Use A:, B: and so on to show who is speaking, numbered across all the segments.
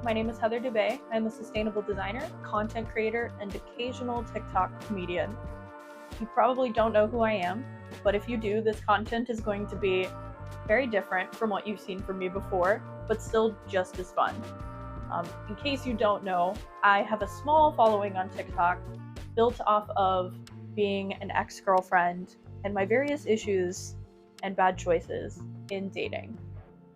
A: my name is Heather Dube. I'm a sustainable designer, content creator, and occasional TikTok comedian. You probably don't know who I am, but if you do, this content is going to be very different from what you've seen from me before, but still just as fun. In case you don't know, I have a small following on TikTok built off of being an ex-girlfriend and my various issues and bad choices in dating.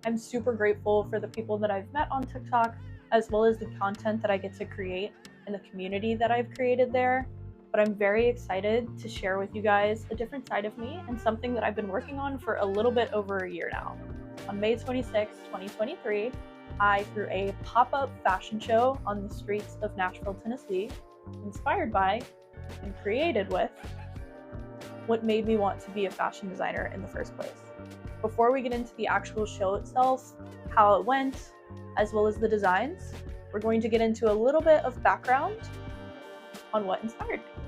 A: I'm super grateful for the people that I've met on TikTok, as well as the content that I get to create and the community that I've created there. But I'm very excited to share with you guys a different side of me and something that I've been working on for a little bit over a year now. On May 26, 2023, I threw a pop-up fashion show on the streets of Nashville, Tennessee, inspired by and created with what made me want to be a fashion designer in the first place. Before we get into the actual show itself, how it went, as well as the designs, we're going to get into a little bit of background on what inspired me.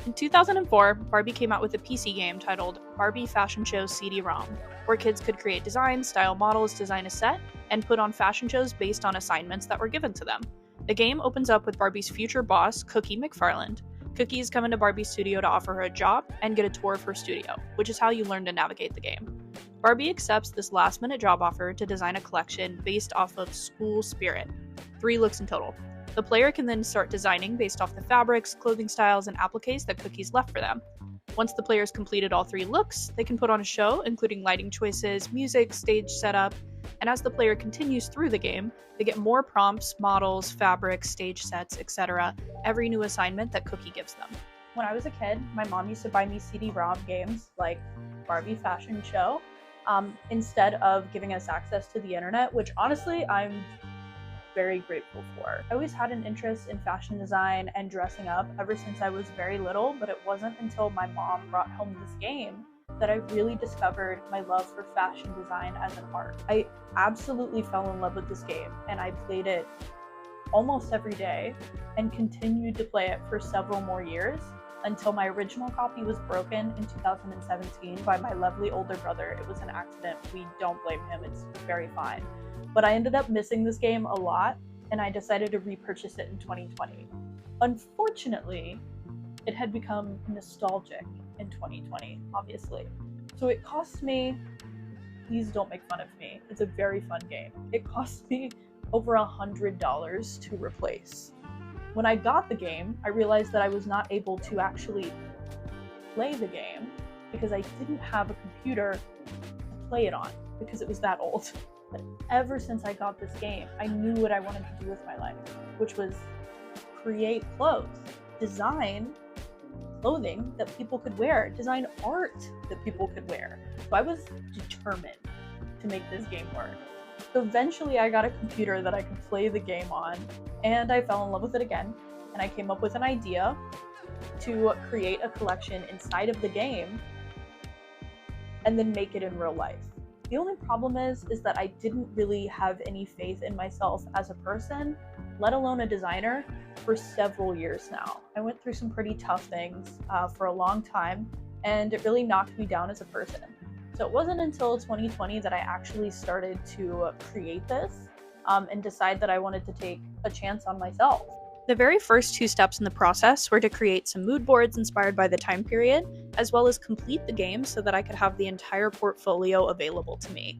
A: In 2004, Barbie came out with a PC game titled Barbie Fashion Show CD-ROM, where kids could create designs, style models, design a set, and put on fashion shows based on assignments that were given to them. The game opens up with Barbie's future boss, Cookie McFarland. Cookie's come into Barbie's studio to offer her a job and get a tour of her studio, which is how you learn to navigate the game. Barbie accepts this last-minute job offer to design a collection based off of school spirit, 3 looks in total. The player can then start designing based off the fabrics, clothing styles, and appliques that Cookie's left for them. Once the players completed all 3 looks, they can put on a show, including lighting choices, music, stage setup, and as the player continues through the game, they get more prompts, models, fabrics, stage sets, etc. every new assignment that Cookie gives them. When I was a kid, my mom used to buy me CD-ROM games like Barbie Fashion Show, instead of giving us access to the internet, which honestly I'm very grateful for. I always had an interest in fashion design and dressing up ever since I was very little, but it wasn't until my mom brought home this game that I really discovered my love for fashion design as an art. I absolutely fell in love with this game, and I played it almost every day and continued to play it for several more years until my original copy was broken in 2017 by my lovely older brother. It was an accident. We don't blame him. It's very fine. But I ended up missing this game a lot, and I decided to repurchase it in 2020. Unfortunately, it had become nostalgic in 2020, obviously. So it cost me, please don't make fun of me, it's a very fun game. It cost me over $100 to replace. When I got the game, I realized that I was not able to actually play the game because I didn't have a computer to play it on because it was that old. But ever since I got this game, I knew what I wanted to do with my life, which was create clothes, design clothing that people could wear, design art that people could wear. So I was determined to make this game work. So eventually I got a computer that I could play the game on, and I fell in love with it again, and I came up with an idea to create a collection inside of the game and then make it in real life. The only problem is that I didn't really have any faith in myself as a person, let alone a designer, for several years now. I went through some pretty tough things for a long time, and it really knocked me down as a person. So it wasn't until 2020 that I actually started to create this and decide that I wanted to take a chance on myself. The very first 2 steps in the process were to create some mood boards inspired by the time period, as well as complete the game so that I could have the entire portfolio available to me.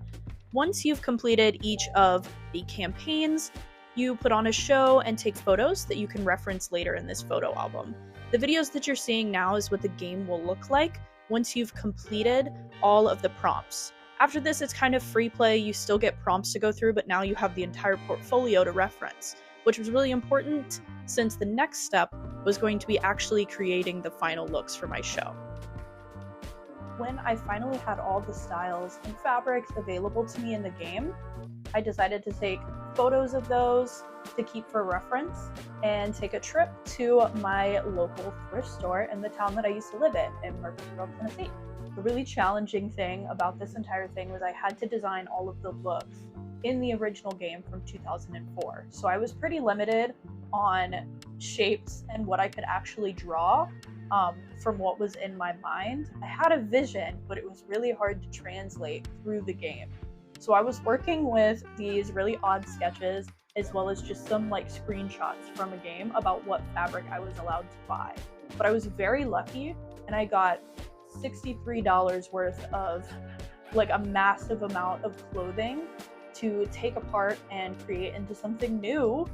A: Once you've completed each of the campaigns, you put on a show and take photos that you can reference later in this photo album. The videos that you're seeing now is what the game will look like once you've completed all of the prompts. After this, it's kind of free play. You still get prompts to go through, but now you have the entire portfolio to reference, which was really important since the next step was going to be actually creating the final looks for my show. When I finally had all the styles and fabrics available to me in the game, I decided to take photos of those to keep for reference and take a trip to my local thrift store in the town that I used to live in Murfreesboro, Tennessee. The really challenging thing about this entire thing was I had to design all of the looks in the original game from 2004. So I was pretty limited on shapes and what I could actually draw from what was in my mind. I had a vision, but it was really hard to translate through the game. So I was working with these really odd sketches as well as just some like screenshots from a game about what fabric I was allowed to buy. But I was very lucky and I got $63 worth of like a massive amount of clothing to take apart and create into something new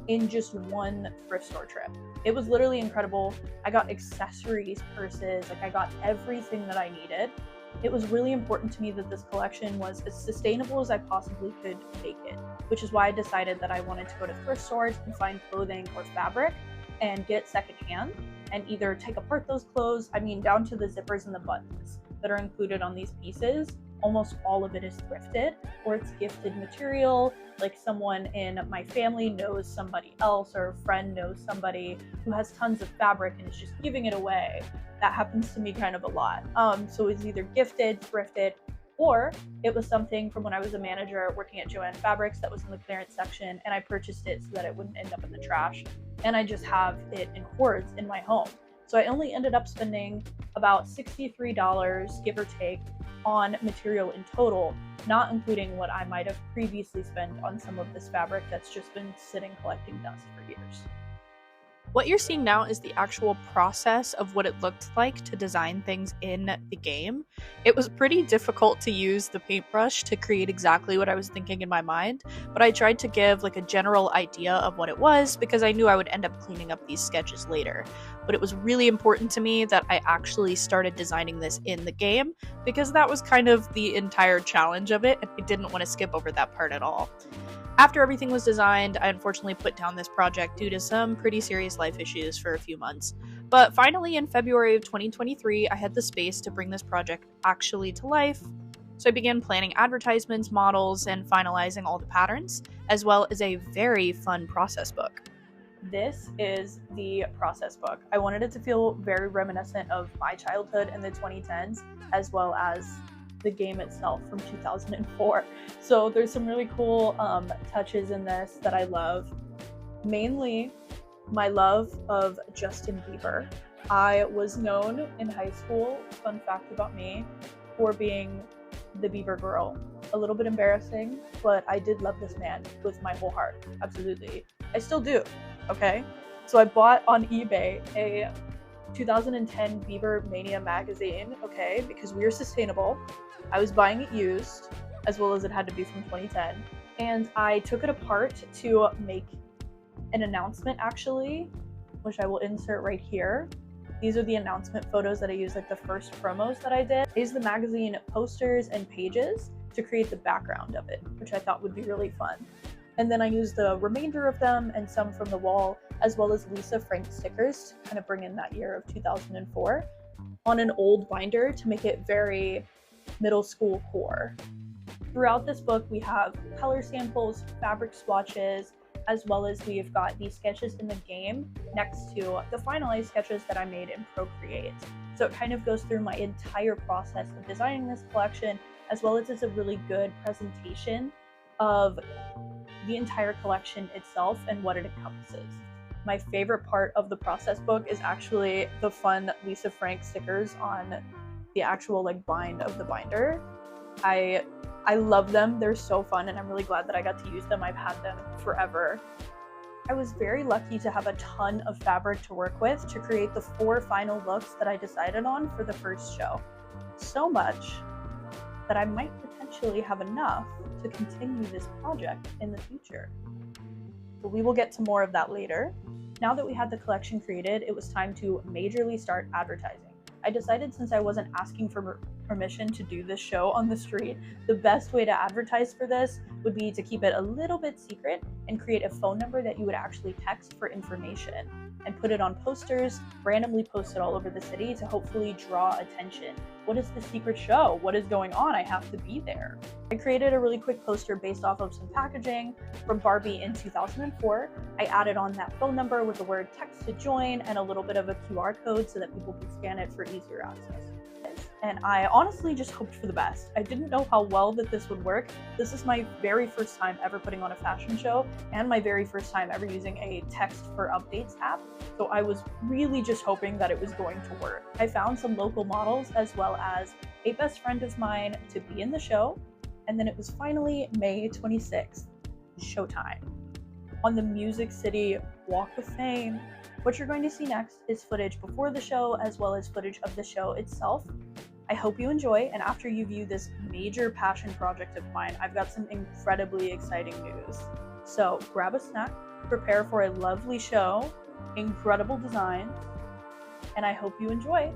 A: in just one thrift store trip. It was literally incredible. I got accessories, purses, like I got everything that I needed. It was really important to me that this collection was as sustainable as I possibly could make it, which is why I decided that I wanted to go to thrift stores and find clothing or fabric and get secondhand and either take apart those clothes, I mean down to the zippers and the buttons that are included on these pieces. Almost all of it is thrifted or it's gifted material, like someone in my family knows somebody else or a friend knows somebody who has tons of fabric and is just giving it away. That happens to me kind of a lot. So it's either gifted, thrifted, or it was something from when I was a manager working at Joann Fabrics that was in the clearance section and I purchased it so that it wouldn't end up in the trash. And I just have it in hoards in my home. So I only ended up spending about $63, give or take, on material in total, not including what I might have previously spent on some of this fabric that's just been sitting collecting dust for years.
B: What you're seeing now is the actual process of what it looked like to design things in the game. It was pretty difficult to use the paintbrush to create exactly what I was thinking in my mind, but I tried to give like a general idea of what it was because I knew I would end up cleaning up these sketches later. But it was really important to me that I actually started designing this in the game because that was kind of the entire challenge of it, and I didn't want to skip over that part at all. After everything was designed, I unfortunately put down this project due to some pretty serious life issues for a few months. But finally, in February of 2023, I had the space to bring this project actually to life. So I began planning advertisements, models, and finalizing all the patterns, as well as a very fun process book.
A: This is the process book. I wanted it to feel very reminiscent of my childhood in the 2010s, as well as the game itself from 2004. So there's some really cool touches in this that I love. Mainly my love of Justin Bieber. I was known in high school, fun fact about me, for being the Bieber girl. A little bit embarrassing, but I did love this man with my whole heart. Absolutely. I still do, okay? So I bought on eBay a 2010 Bieber Mania magazine, okay, because we are sustainable. I was buying it used, as well as it had to be from 2010. And I took it apart to make an announcement, actually, which I will insert right here. These are the announcement photos that I used, like the first promos that I did. I used the magazine posters and pages to create the background of it, which I thought would be really fun. And then I used the remainder of them and some from the wall, as well as Lisa Frank stickers to kind of bring in that year of 2004 on an old binder to make it very middle school core. Throughout this book, we have color samples, fabric swatches, as well as we've got the sketches in the game next to the finalized sketches that I made in Procreate. So it kind of goes through my entire process of designing this collection, as well as it's a really good presentation of the entire collection itself and what it encompasses. My favorite part of the process book is actually the fun Lisa Frank stickers on the actual like bind of the binder. I love them. They're so fun and I'm really glad that I got to use them. I've had them forever. I was very lucky to have a ton of fabric to work with to create the 4 final looks that I decided on for the first show. So much that I might potentially have enough to continue this project in the future. But we will get to more of that later. Now that we had the collection created, it was time to majorly start advertising. I decided, since I wasn't asking for permission to do this show on the street, the best way to advertise for this would be to keep it a little bit secret and create a phone number that you would actually text for information and put it on posters, randomly posted all over the city to hopefully draw attention. What is the secret show? What is going on? I have to be there. I created a really quick poster based off of some packaging from Barbie in 2004. I added on that phone number with the word text to join and a little bit of a QR code so that people could scan it for easier access. And I honestly just hoped for the best. I didn't know how well that this would work. This is my very first time ever putting on a fashion show and my very first time ever using a text for updates app. So I was really just hoping that it was going to work. I found some local models as well as a best friend of mine to be in the show. And then it was finally May 26th, showtime. On the Music City Walk of Fame, what you're going to see next is footage before the show as well as footage of the show itself. I hope you enjoy, and after you view this major passion project of mine, I've got some incredibly exciting news. So grab a snack, prepare for a lovely show, incredible designs, and I hope you enjoy.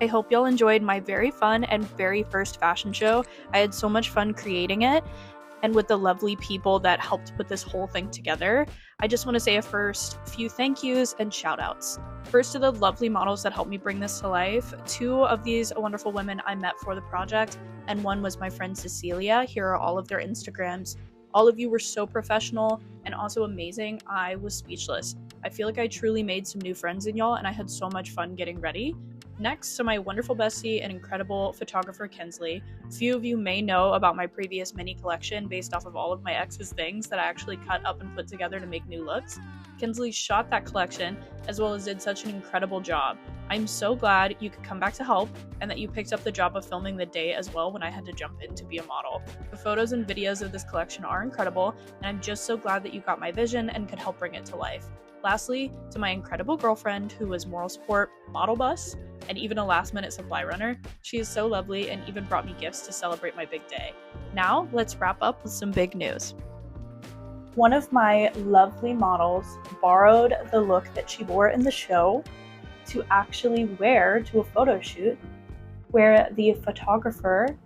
B: I hope y'all enjoyed my very fun and very first fashion show. I had so much fun creating it, and with the lovely people that helped put this whole thing together. I just want to say a first few thank yous and shout outs. First to the lovely models that helped me bring this to life. 2 of these wonderful women I met for the project, and 1 was my friend Cecilia. Here are all of their Instagrams. All of you were so professional and also amazing. I was speechless. I feel like I truly made some new friends in y'all, and I had so much fun getting ready. Next to my wonderful bestie and incredible photographer Kenzlie. Few of you may know about my previous mini collection based off of all of my ex's things that I actually cut up and put together to make new looks. Kenzlie shot that collection as well as did such an incredible job. I'm so glad you could come back to help and that you picked up the job of filming the day as well when I had to jump in to be a model. The photos and videos of this collection are incredible, and I'm just so glad that you got my vision and could help bring it to life. Lastly, to my incredible girlfriend who was moral support, model bus, and even a last-minute supply runner. She is so lovely and even brought me gifts to celebrate my big day. Now, let's wrap up with some big news.
A: One of my lovely models borrowed the look that she wore in the show to actually wear to a photo shoot where the photographer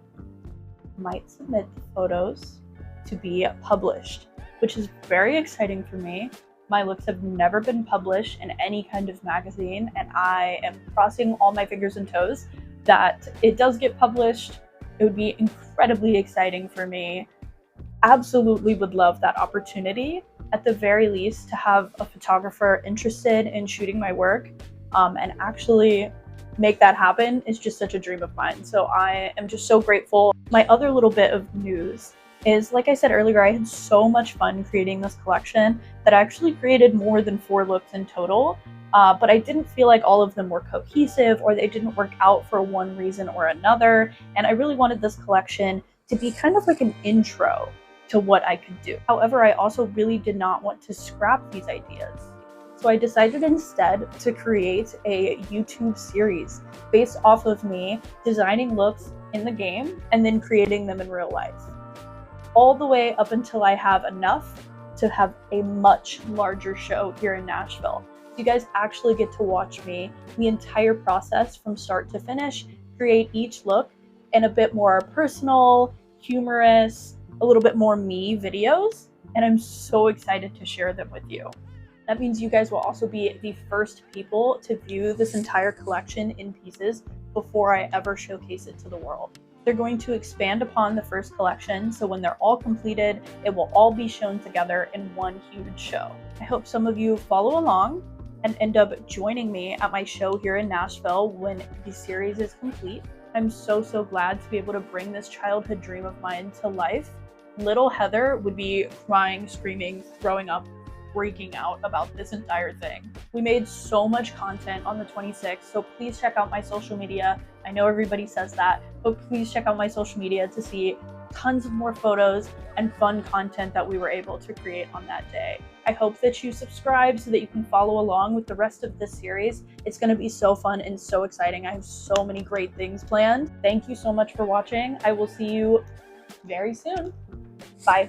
A: might submit the photos to be published, which is very exciting for me. My looks have never been published in any kind of magazine, and I am crossing all my fingers and toes that it does get published. It would be incredibly exciting for me. Absolutely would love that opportunity, at the very least, to have a photographer interested in shooting my work and actually make that happen is just such a dream of mine. So I am just so grateful. My other little bit of news is, like I said earlier, I had so much fun creating this collection that I actually created more than 4 looks in total. but I didn't feel like all of them were cohesive or they didn't work out for one reason or another. And I really wanted this collection to be kind of like an intro to what I could do. However, I also really did not want to scrap these ideas. So I decided instead to create a YouTube series based off of me designing looks in the game and then creating them in real life, all the way up until I have enough to have a much larger show here in Nashville. So you guys actually get to watch me the entire process from start to finish, create each look in a bit more personal, humorous, a little bit more me videos, and I'm so excited to share them with you. That means you guys will also be the first people to view this entire collection in pieces before I ever showcase it to the world. They're going to expand upon the first collection, so when they're all completed, it will all be shown together in one huge show. I hope some of you follow along and end up joining me at my show here in Nashville when the series is complete. I'm so glad to be able to bring this childhood dream of mine to life. Little Heather would be crying, screaming, throwing up, freaking out about this entire thing. We made so much content on the 26th, so please check out my social media. I know everybody says that, but please check out my social media to see tons of more photos and fun content that we were able to create on that day. I hope that you subscribe so that you can follow along with the rest of this series. It's going to be so fun and so exciting. I have so many great things planned. Thank you so much for watching. I will see you very soon. Bye.